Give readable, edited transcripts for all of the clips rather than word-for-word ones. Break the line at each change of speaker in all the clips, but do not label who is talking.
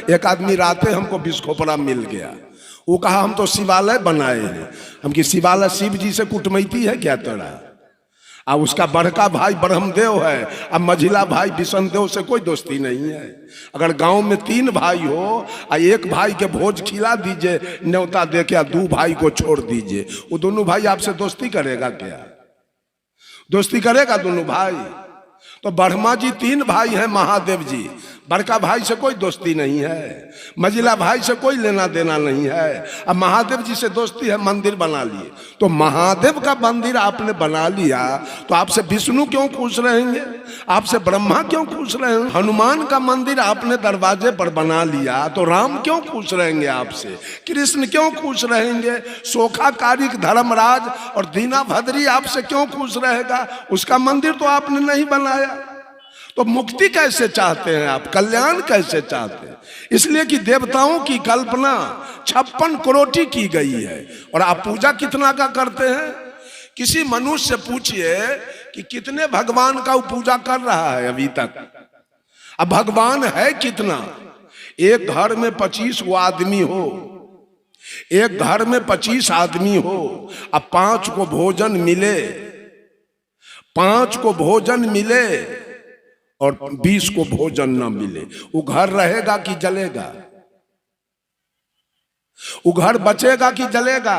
एक आदमी राते हमको बिस्खोपरा मिल गया। वो कहा हम तो शिवालय बनाए हैं। हम कि शिवालय शिव जी से कुटमैती है क्या तेरा? अब उसका बड़का भाई ब्रह्मदेव है, अब मझिला भाई विष्णुदेव से कोई दोस्ती नहीं है। अगर गांव में 3 भाई हो और एक भाई के भोज खिला दीजिए न्योता दे के, 2 भाई को छोड़ दीजिए, वो दोनों भाई आपसे दोस्ती करेगा क्या? दोस्ती करेगा दोनों भाई? तो ब्रह्मा जी 3 भाई हैं, महादेव जी, बड़का भाई से कोई दोस्ती नहीं है, मझिला भाई से कोई लेना देना नहीं है। अब महादेव जी से दोस्ती है, मंदिर बना लिए। तो महादेव का मंदिर आपने बना लिया तो आपसे विष्णु क्यों खुश रहेंगे? आपसे ब्रह्मा क्यों खुश रहेंगे? हनुमान का मंदिर आपने दरवाजे पर बना लिया तो राम क्यों खुश रहेंगे आपसे? कृष्ण क्यों खुश रहेंगे? सोखा कारिक धर्मराज और दीना भद्री आपसे क्यों खुश रहेगा? उसका मंदिर तो आपने नहीं बनाया। तो मुक्ति कैसे चाहते हैं आप? कल्याण कैसे चाहते हैं? इसलिए कि देवताओं की कल्पना 56 करोड़ की गई है और आप पूजा कितना का करते हैं? किसी मनुष्य से पूछिए कि कितने भगवान का वो पूजा कर रहा है अभी तक। अब भगवान है कितना? एक घर में 25 आदमी हो, एक घर में 25 आदमी हो, अब 5 को भोजन मिले, 5 को भोजन मिले और 20 को भोजन न मिले, वो घर रहेगा कि जलेगा? वो घर बचेगा कि जलेगा?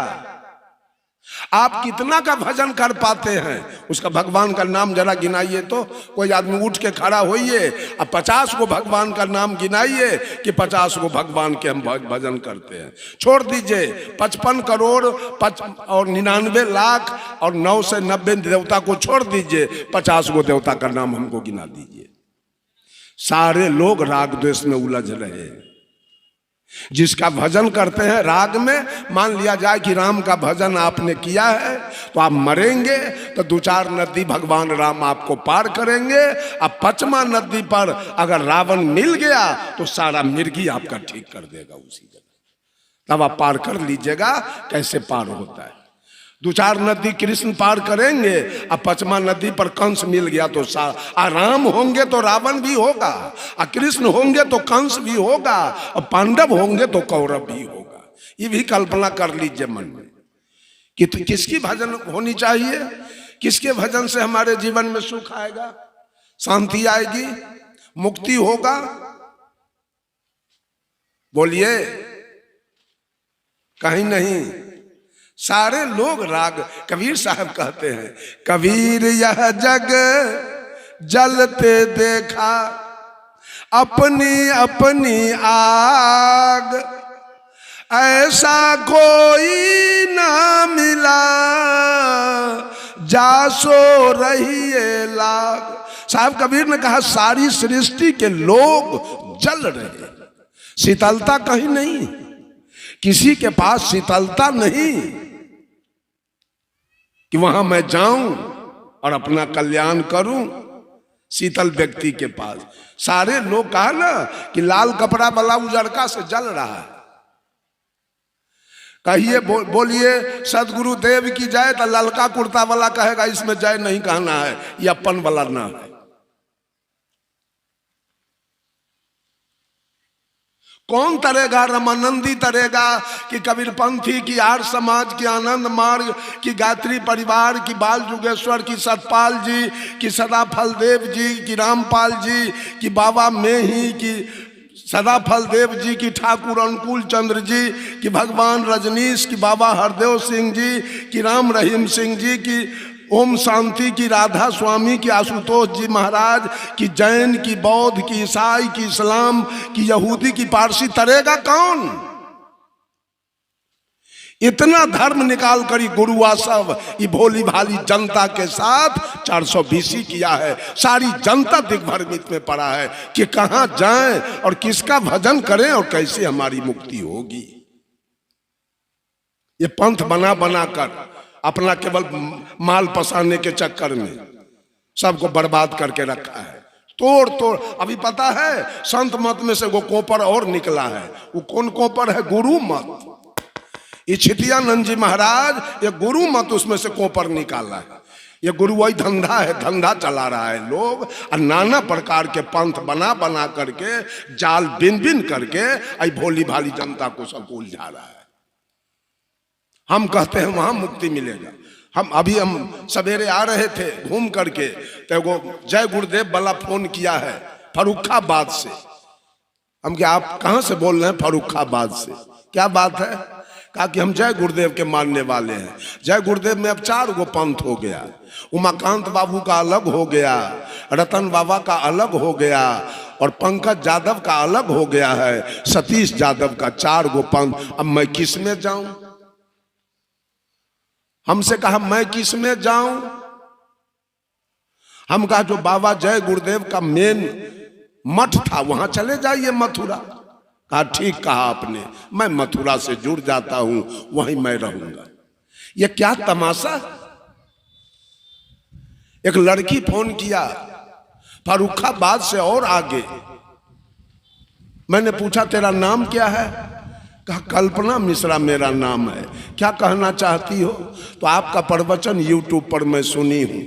आप कितना का भजन कर पाते हैं? उसका भगवान का नाम जरा गिनाइए तो। कोई आदमी उठ के खड़ा होइए, अब 50 को भगवान का नाम गिनाइए कि 50 को भगवान के हम भजन करते हैं। छोड़ दीजिए 55 करोड़ और 99 लाख और 9 से 90 देवता को छोड़ दीजिए, 50 को देवता का नाम हमको गिना दीजिए। सारे लोग राग द्वेष में उलझ रहे। जिसका भजन करते हैं राग में, मान लिया जाए कि राम का भजन आपने किया है तो आप मरेंगे तो 2-4 नदी भगवान राम आपको पार करेंगे। अब 5वां नदी पर अगर रावण मिल गया तो सारा मिर्गी आपका ठीक कर देगा उसी जगह, तब आप पार कर लीजिएगा। कैसे पार होता है? 2-4 नदी कृष्ण पार करेंगे, अब 5वां नदी पर कंस मिल गया तो राम होंगे तो रावण भी होगा, और कृष्ण होंगे तो कंस भी होगा, और पांडव होंगे तो कौरव भी होगा। ये भी कल्पना कर लीजिए मन में कि किसकी भजन होनी चाहिए, किसके भजन से हमारे जीवन में सुख आएगा, शांति आएगी, मुक्ति होगा। बोलिए, कहीं नहीं। सारे लोग राग, कबीर साहब कहते हैं, कबीर यह जग जलते देखा अपनी अपनी आग, ऐसा कोई ना मिला जासो रहिए लाग। साहब कबीर ने कहा सारी सृष्टि के लोग जल रहे, शीतलता कहीं नहीं, किसी के पास शीतलता नहीं कि वहां मैं जाऊं और अपना कल्याण करूं। शीतल व्यक्ति के पास सारे लोग कहा ना कि लाल कपड़ा वाला उजड़का से जल रहा है। कहिए बोलिए सदगुरु देव की जय, तो ललका कुर्ता वाला कहेगा इसमें जय नहीं कहना है, ये अपन वाला ना है। कौन तरेगा? रमानंदी तरेगा कि कबीरपंथी की आर्य समाज की आनंद मार्ग की गायत्री परिवार की बाल जुगेश्वर की सतपाल जी की सदाफल देव जी की रामपाल जी की बाबा मेही की सदाफल देव जी की ठाकुर अनुकूल चंद्र जी की भगवान रजनीश की बाबा हरदेव सिंह जी की राम रहीम सिंह जी की ओम शांति की राधा स्वामी की आशुतोष जी महाराज की जैन की बौद्ध की ईसाई की इस्लाम की यहूदी की पारसी तरेगा कौन? इतना धर्म निकाल कर गुरुआ सब ये भोली भाली जनता के साथ 420 किया है। सारी जनता दिग्भ्रमित में पड़ा है कि कहां जाएं और किसका भजन करें और कैसे हमारी मुक्ति होगी। ये पंथ बना बना कर अपना केवल माल पसाने के चक्कर में सबको बर्बाद करके रखा है। तोड़ तोड़, अभी पता है संत मत में से वो कोपर और निकला है। वो कौन कोपर है? गुरु मत। ये छिटियानंद जी महाराज ये गुरु मत उसमें से कोपर निकाला है। ये गुरु वही धंधा है, धंधा चला रहा है लोग, और नाना प्रकार के पंथ बना बना करके जाल बिन बिन करके आई भोली भाली जनता को सब उलझा रहा है। हम कहते हैं वहां मुक्ति मिलेगा। हम सवेरे आ रहे थे घूम करके, तो वो जय गुरुदेव वाला फोन किया है फर्रुखाबाद से। हम क्या आप कहां से बोल रहे हैं? फर्रुखाबाद से। क्या बात है? कहा कि हम जय गुरुदेव के मानने वाले हैं। जय गुरुदेव में अब 4 गो पंथ हो गया। उमाकांत बाबू का अलग हो गया, रतन बाबा का अलग हो गया, और पंकज यादव का अलग हो गया है, सतीश यादव का 4 गो पंथ। अब मैं किस में जाऊं? हमसे कहा मैं किस में जाऊं? हम कहा जो बाबा जय गुरुदेव का मेन मठ था वहां चले जाइए, मथुरा। कहा ठीक कहा आपने, मैं मथुरा से जुड़ जाता हूं, वहीं मैं रहूंगा। ये क्या तमाशा! एक लड़की फोन किया फर्रुखाबाद से और आगे। मैंने पूछा तेरा नाम क्या है? कहा कल्पना मिश्रा मेरा नाम है। क्या कहना चाहती हो? तो आपका प्रवचन यूट्यूब पर मैं सुनी हूं।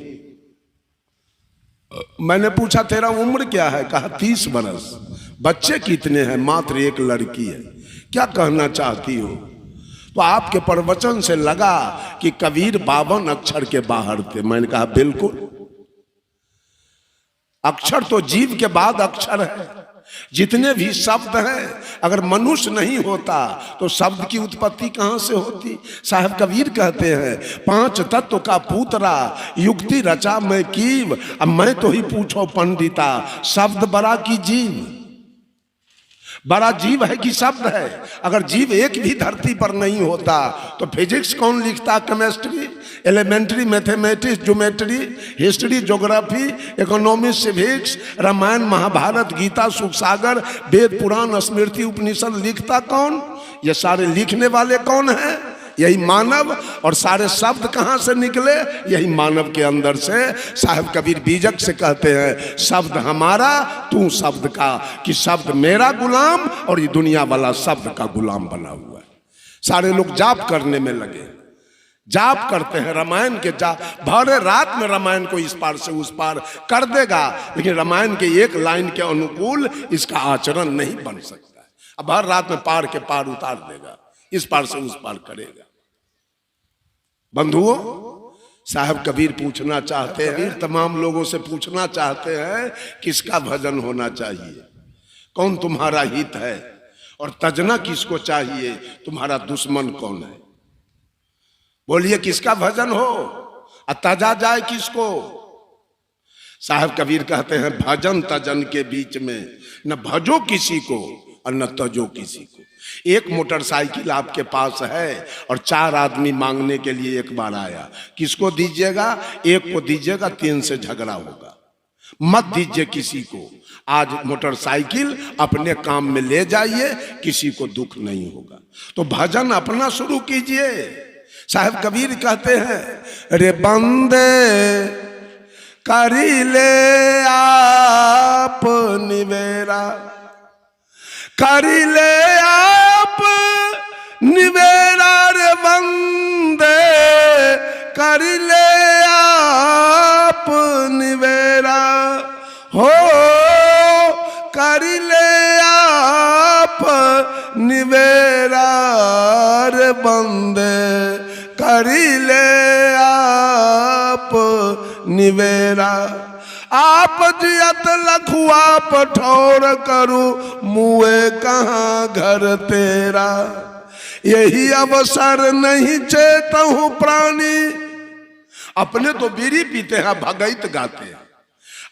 मैंने पूछा तेरा उम्र क्या है? कहा 30 बरस। बच्चे कितने हैं? मात्र एक लड़की है। क्या कहना चाहती हो? तो आपके प्रवचन से लगा कि कबीर 52 अक्षर के बाहर थे। मैंने कहा बिल्कुल, अक्षर तो जीव के बाद अक्षर है। जितने भी शब्द हैं, अगर मनुष्य नहीं होता तो शब्द की उत्पत्ति कहां से होती? साहब कबीर कहते हैं 5 तत्व का पूतरा युक्ति रचा मैं कीव। अब मैं तो ही पूछो पंडिता, शब्द बड़ा की जीव? बड़ा जीव है कि शब्द है? अगर जीव एक भी धरती पर नहीं होता तो फिजिक्स कौन लिखता? Chemistry, elementary, mathematics, geometry, history, geography, economics, civics, Ramayan, Mahabharat, Gita, Sukh Sagar, वेद, पुराण, स्मृति, उपनिषद लिखता कौन? ये सारे लिखने वाले कौन हैं? यही मानव। और सारे शब्द कहां से निकले? यही मानव के अंदर से। साहब कबीर बीजक से कहते हैं शब्द हमारा तू शब्द का, कि शब्द मेरा गुलाम और ये दुनिया वाला शब्द का गुलाम बना हुआ है। सारे लोग जाप करने में लगे, जाप करते हैं रामायण के जाप। भरे रात में रामायण को इस पार से उस पार कर देगा, लेकिन रामायण के एक लाइन के अनुकूल इसका आचरण नहीं बन सकता। अब हर रात में पार के पार उतार देगा, इस पार से उस पार करेगा। बंधुओं, साहब कबीर पूछना चाहते हैं, तमाम लोगों से पूछना चाहते हैं किसका भजन होना चाहिए, कौन तुम्हारा हित है, और तजना किसको चाहिए, तुम्हारा दुश्मन कौन है? बोलिए किसका भजन हो और तजा जाए किसको? साहब कबीर कहते हैं भजन तजन के बीच में न भजो किसी को और न तजो किसी को। एक मोटरसाइकिल आपके पास है और 4 आदमी मांगने के लिए एक बार आया, किसको दीजिएगा? एक को दीजिएगा, 3 से झगड़ा होगा। मत दीजिए किसी को। आज मोटरसाइकिल अपने काम में ले जाइए, किसी को दुख नहीं होगा। तो भजन अपना शुरू कीजिए। साहब कबीर कहते हैं रे बंदे करी ले आप निवेरा, करी ले आप निवेरा रे बंदे, करी ले आप निवेरा हो, करी ले आप निवेरा रे बंदे, करी ले आप निवेरा। आप जियत लखुआ पठौर करूं, मुए कहाँ घर तेरा। यही अवसर नहीं चेतहूं प्राणी। अपने तो बीड़ी पीते हैं, भगैत गाते हैं।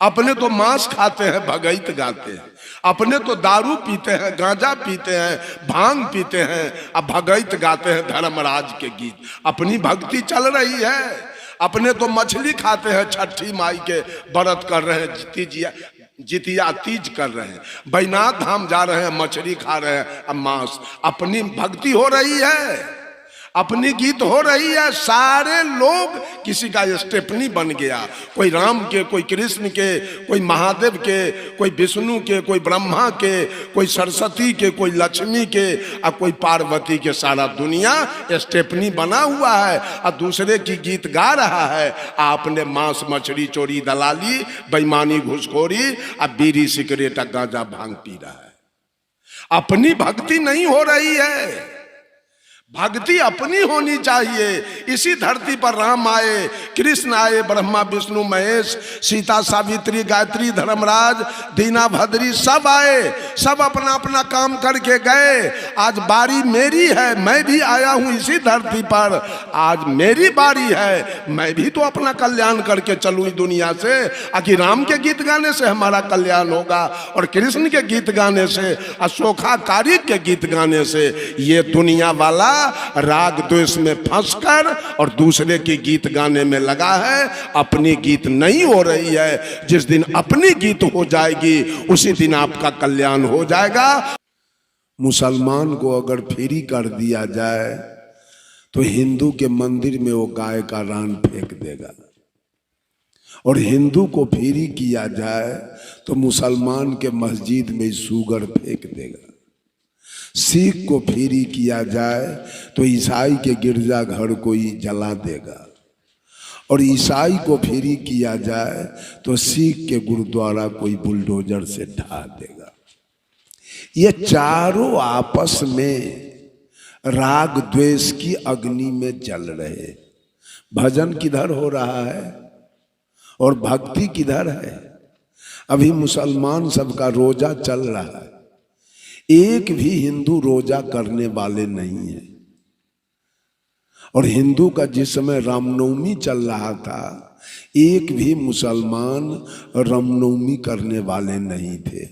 अपने तो मांस खाते हैं, भगैत गाते हैं। अपने तो दारू पीते हैं, गांजा पीते हैं, भांग पीते हैं, अब भगैत गाते हैं धर्मराज के गीत। अपनी भक्ति चल रही है। अपने तो मछली खाते हैं, छठी माई के व्रत कर रहे हैं, जितिया तीज कर रहे हैं, बैनाथ धाम जा रहे हैं, मछली खा रहे हैं, अब मांस। अपनी भक्ति हो रही है। अपनी गीत हो रही है, सारे लोग किसी का स्टेपनी बन गया, कोई राम के, कोई कृष्ण के, कोई महादेव के, कोई विष्णु के, कोई ब्रह्मा के, कोई सरस्वती के, कोई लक्ष्मी के और कोई पार्वती के। सारा दुनिया स्टेपनी बना हुआ है और दूसरे की गीत गा रहा है। आपने मांस मछली चोरी दलाली बेईमानी घुसखोरी और बीड़ी सिगरेट गांजा भांग पी रहा है। अपनी भक्ति नहीं हो रही है। भक्ति अपनी होनी चाहिए। इसी धरती पर राम आए, कृष्ण आए, ब्रह्मा विष्णु महेश, सीता सावित्री गायत्री धर्मराज दीना भद्री सब आए, सब अपना अपना काम करके गए। आज बारी मेरी है, मैं भी आया हूं इसी धरती पर, आज मेरी बारी है, मैं भी तो अपना कल्याण करके चलूं दुनिया से। आखिर राम के गीत गाने से हमारा कल्याण होगा और कृष्ण के गीत गाने से, अशोकाचार्य के गीत गाने से। ये दुनिया वाला राग द्वेष में फंसकर और दूसरे की गीत गाने में लगा है, अपनी गीत नहीं हो रही है। जिस दिन अपनी गीत हो जाएगी उसी दिन आपका कल्याण हो जाएगा। मुसलमान को अगर फ्री कर दिया जाए तो हिंदू के मंदिर में वो गाय का रान फेंक देगा, और हिंदू को फ्री किया जाए तो मुसलमान के मस्जिद में शुगर फेंक देगा। सिख को फ्री किया जाए तो ईसाई के गिरजाघर को ही जला देगा, और ईसाई को फ्री किया जाए तो सिख के गुरुद्वारा कोई बुलडोजर से ढा देगा। ये चारों आपस में राग द्वेष की अग्नि में जल रहे। भजन किधर हो रहा है और भक्ति किधर है? अभी मुसलमान सबका रोजा चल रहा है, एक भी हिंदू रोजा करने वाले नहीं है। और हिंदू का जिस समय रामनवमी चल रहा था, एक भी मुसलमान रामनवमी करने वाले नहीं थे।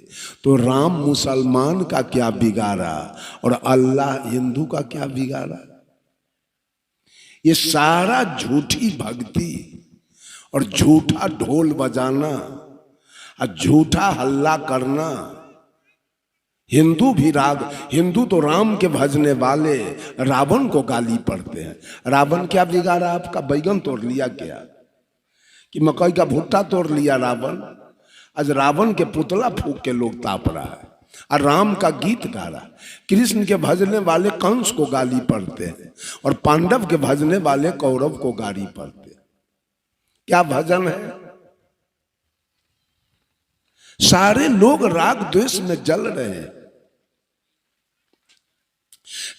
तो राम मुसलमान का क्या बिगाड़ा और अल्लाह हिंदू का क्या बिगाड़ा? ये सारा झूठी भक्ति और झूठा ढोल बजाना और झूठा हल्ला करना। हिंदू भी हिंदू तो राम के भजने वाले रावण को गाली पढ़ते हैं। रावण क्या बिगाड़ा आपका? बैगन तोड़ लिया क्या कि मकई का भुट्टा तोड़ लिया रावण? आज रावण के पुतला फूंक के लोग ताप रहा है और राम का गीत गा रहा। कृष्ण के भजने वाले कंस को गाली पढ़ते हैं और पांडव के भजने वाले कौरव को गाली पढ़ते हैं। क्या भजन है? सारे लोग राग द्वेष में जल रहे हैं।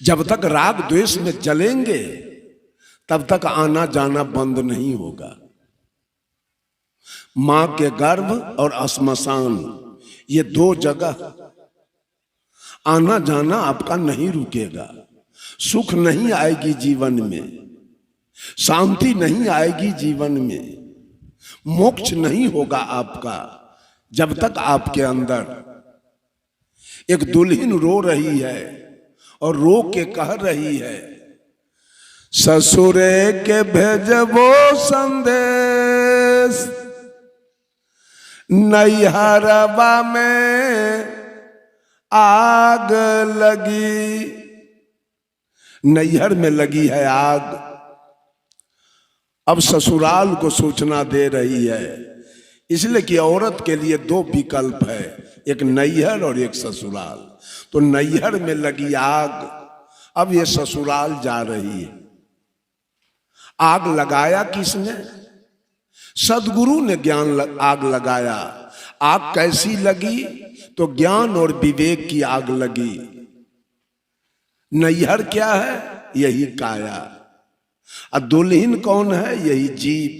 जब तक राग द्वेष में जलेंगे तब तक आना जाना बंद नहीं होगा। मां के गर्भ और श्मशान, ये दो जगह आना जाना आपका नहीं रुकेगा। सुख नहीं आएगी जीवन में, शांति नहीं आएगी जीवन में, मोक्ष नहीं होगा आपका जब तक आपके अंदर एक दुल्हन रो रही है और रो के कह रही है, ससुरे के भेजबो संदेश, नैहरवा में आग लगी। नैहर में लगी है आग, अब ससुराल को सूचना दे रही है। इसलिए कि औरत के लिए दो विकल्प है, एक नैहर और एक ससुराल। तो नैहर में लगी आग, अब ये ससुराल जा रही है। आग लगाया किसने? सदगुरु ने आग लगाया। आग कैसी लगी? तो ज्ञान और विवेक की आग लगी। नैहर क्या है? यही काया। और दुल्हन कौन है? यही जीव।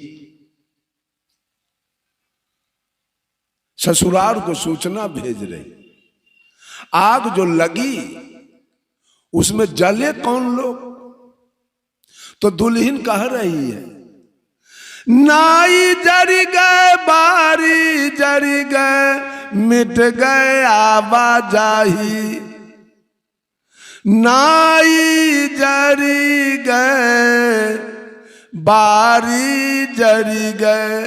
ससुराल को सूचना भेज रही। आग जो लगी उसमें जले कौन लोग? तो दुल्हन कह रही है, नाई जरी गए, बारी जरी गए, मिट गए आवाजाही। नाई जरी गए, बारी जरी गए,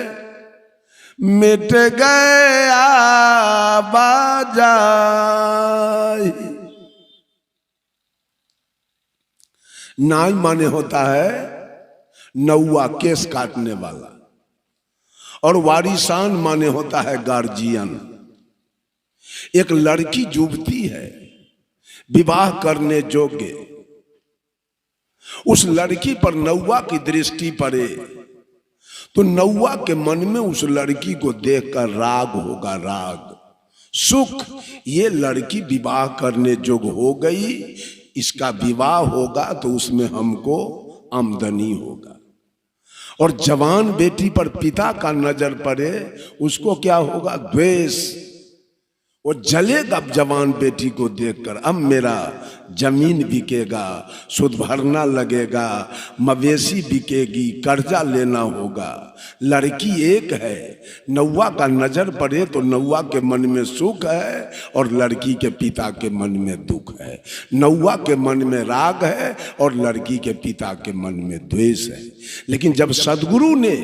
मिट गए आवाजाही। नाई माने होता है नौवा, केस काटने वाला, और वारिसान माने होता है गार्जियन। एक लड़की जुबती है विवाह करने योग्य, उस लड़की पर नौवा की दृष्टि पड़े तो नौवा के मन में उस लड़की को देखकर राग होगा, राग, सुख। ये लड़की विवाह करने योग्य हो गई, इसका विवाह होगा तो उसमें हमको आमदनी होगा। और जवान बेटी पर पिता का नजर पड़े, उसको क्या होगा? द्वेष। वो जलेगा जवान बेटी को देखकर। अब मेरा जमीन बिकेगा, सुद भरना लगेगा, मवेशी बिकेगी, कर्जा लेना होगा। लड़की एक है, नौवा का नजर पड़े तो नौवा के मन में सुख है और लड़की के पिता के मन में दुख है। नौवा के मन में राग है और लड़की के पिता के मन में द्वेष है। लेकिन जब सदगुरु ने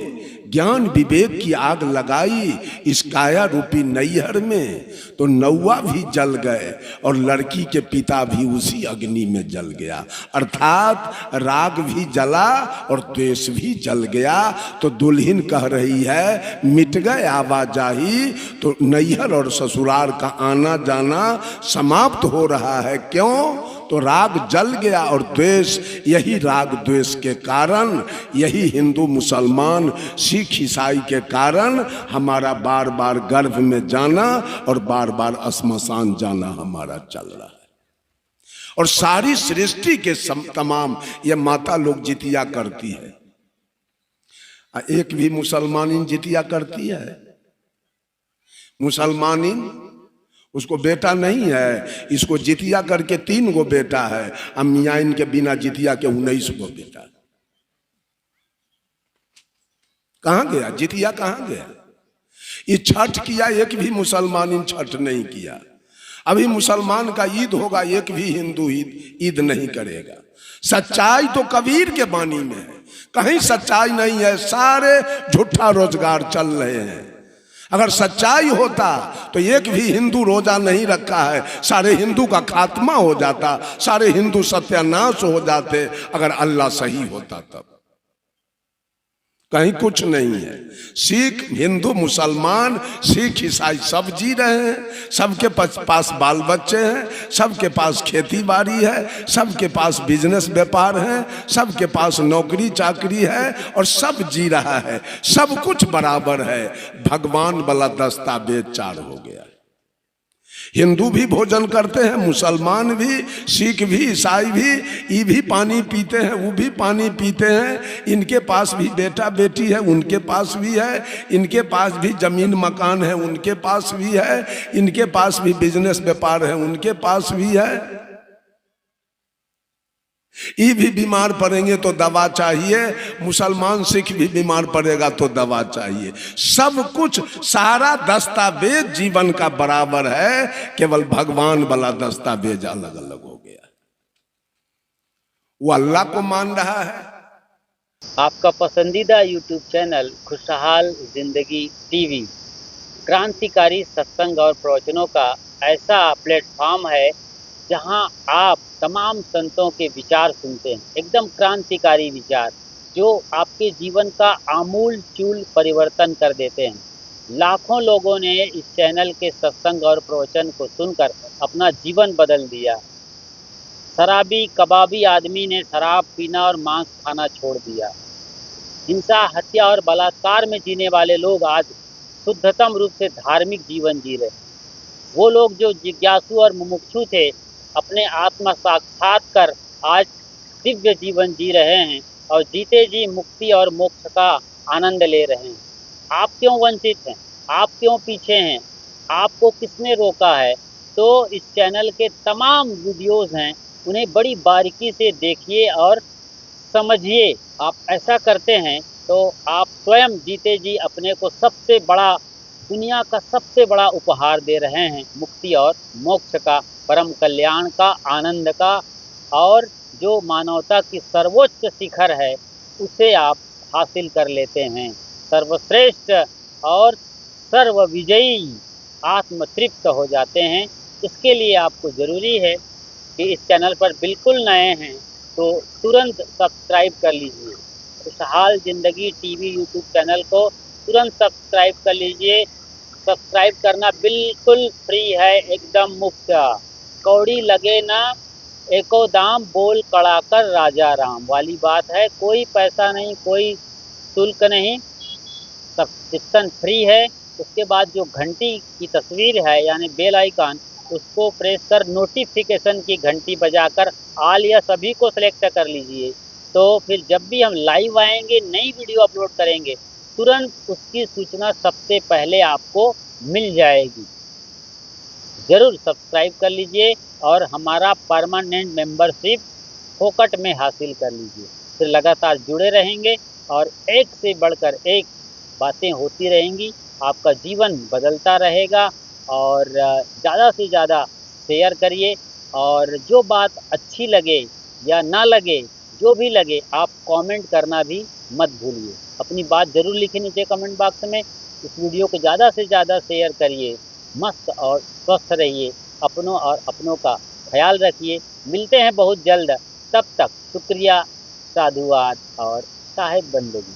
ज्ञान विवेक की आग लगाई इस काया रूपी नैहर में, तो नौवा भी जल गए और लड़की के पिता भी उसी अग्नि में जल गया। अर्थात राग भी जला और द्वेष भी जल गया। तो दुल्हन कह रही है मिट गए आवाजाही, तो नैहर और ससुराल का आना जाना समाप्त हो रहा है। क्यों? तो राग जल गया और द्वेष, यही राग द्वेष के कारण, यही हिंदू मुसलमान सिख ईसाई के कारण हमारा बार बार गर्भ में जाना और बार बार श्मशान जाना हमारा चल रहा है। और सारी सृष्टि के तमाम ये माता लोग जितिया करती है। एक भी मुसलमानी जितिया करती है? मुसलमानी उसको बेटा नहीं है, इसको जितिया करके 3 गो बेटा है। अब मियाँ इनके बिना जितिया के 19 गो बेटा। कहाँ गया जितिया? कहाँ गया? ये छठ किया, एक भी मुसलमान छठ नहीं किया। अभी मुसलमान का ईद होगा, एक भी हिंदू ईद नहीं करेगा। सच्चाई तो कबीर के बानी में है, कहीं सच्चाई नहीं है। सारे झूठा रोजगार चल रहे हैं। अगर सच्चाई होता तो एक भी हिंदू रोजा नहीं रखा है, सारे हिंदू का खात्मा हो जाता, सारे हिंदू सत्यानाश हो जाते। अगर अल्लाह सही होता तब। कहीं कुछ नहीं है। सिख, हिंदू, मुसलमान, सिख, ईसाई सब जी रहे हैं। सबके पास बाल बच्चे हैं, सबके पास खेती बाड़ी है, सबके पास बिजनेस व्यापार है, सबके पास नौकरी चाकरी है और सब जी रहा है। सब कुछ बराबर है। भगवान वाला दस्तावेज 4 हो गया। हिंदू भी भोजन करते हैं, मुसलमान भी, सिख भी, ईसाई भी। ये भी पानी पीते हैं, वो भी पानी पीते हैं। इनके पास भी बेटा बेटी है, उनके पास भी है। इनके पास भी जमीन मकान है, उनके पास भी है। इनके पास भी बिजनेस व्यापार है, उनके पास भी है। ये भी बीमार पड़ेंगे तो दवा चाहिए, मुसलमान सिख भी बीमार पड़ेगा तो दवा चाहिए। सब कुछ, सारा दस्तावेज जीवन का बराबर है, केवल भगवान वाला दस्तावेज अलग अलग हो गया। वो अल्लाह को मान रहा है।
आपका पसंदीदा YouTube चैनल खुशहाल जिंदगी टीवी क्रांतिकारी सत्संग और प्रवचनों का ऐसा प्लेटफॉर्म है जहां आप तमाम संतों के विचार सुनते हैं। एकदम क्रांतिकारी विचार जो आपके जीवन का आमूल चूल परिवर्तन कर देते हैं। लाखों लोगों ने इस चैनल के सत्संग और प्रवचन को सुनकर अपना जीवन बदल दिया। शराबी कबाबी आदमी ने शराब पीना और मांस खाना छोड़ दिया। हिंसा, हत्या और बलात्कार में जीने वाले लोग आज शुद्धतम रूप से धार्मिक जीवन जी रहे। वो लोग जो जिज्ञासु और मुमुक्षु थे, अपने आत्मा साक्षात कर आज दिव्य जीवन जी रहे हैं और जीते जी मुक्ति और मोक्ष का आनंद ले रहे हैं। आप क्यों वंचित हैं? आप क्यों पीछे हैं? आपको किसने रोका है? तो इस चैनल के तमाम वीडियोस हैं, उन्हें बड़ी बारीकी से देखिए और समझिए। आप ऐसा करते हैं तो आप स्वयं जीते जी अपने को सबसे बड़ा, दुनिया का सबसे बड़ा उपहार दे रहे हैं, मुक्ति और मोक्ष का, परम कल्याण का, आनंद का, और जो मानवता की सर्वोच्च शिखर है उसे आप हासिल कर लेते हैं। सर्वश्रेष्ठ और सर्वविजयी आत्मतृप्त हो जाते हैं। इसके लिए आपको ज़रूरी है कि इस चैनल पर बिल्कुल नए हैं तो तुरंत सब्सक्राइब कर लीजिए। खुशहाल ज़िंदगी टीवी यूट्यूब चैनल को तुरंत सब्सक्राइब कर लीजिए। सब्सक्राइब करना बिल्कुल फ्री है, एकदम मुफ्त। कौड़ी लगे ना एको दाम, बोल कड़ा कर राजा राम वाली बात है। कोई पैसा नहीं, कोई शुल्क नहीं, सब्सक्रिप्शन फ्री है। उसके बाद जो घंटी की तस्वीर है यानी बेल आइकन, उसको प्रेस कर नोटिफिकेशन की घंटी बजाकर ऑल या सभी को सेलेक्ट कर लीजिए। तो फिर जब भी हम लाइव आएंगे, नई वीडियो अपलोड करेंगे, तुरंत उसकी सूचना सबसे पहले आपको मिल जाएगी। ज़रूर सब्सक्राइब कर लीजिए और हमारा परमानेंट मेंबरशिप फोकट में हासिल कर लीजिए। फिर लगातार जुड़े रहेंगे और एक से बढ़कर एक बातें होती रहेंगी। आपका जीवन बदलता रहेगा और ज़्यादा से ज़्यादा शेयर करिए। और जो बात अच्छी लगे या ना लगे, जो भी लगे, आप कमेंट करना भी मत भूलिए। अपनी बात ज़रूर लिखिए नीचे कमेंट बॉक्स में। इस वीडियो को ज़्यादा से ज़्यादा शेयर करिए। मस्त और स्वस्थ रहिए, अपनों और अपनों का ख्याल रखिए। मिलते हैं बहुत जल्द, तब तक शुक्रिया, साधुवाद और साहेब बंदगी।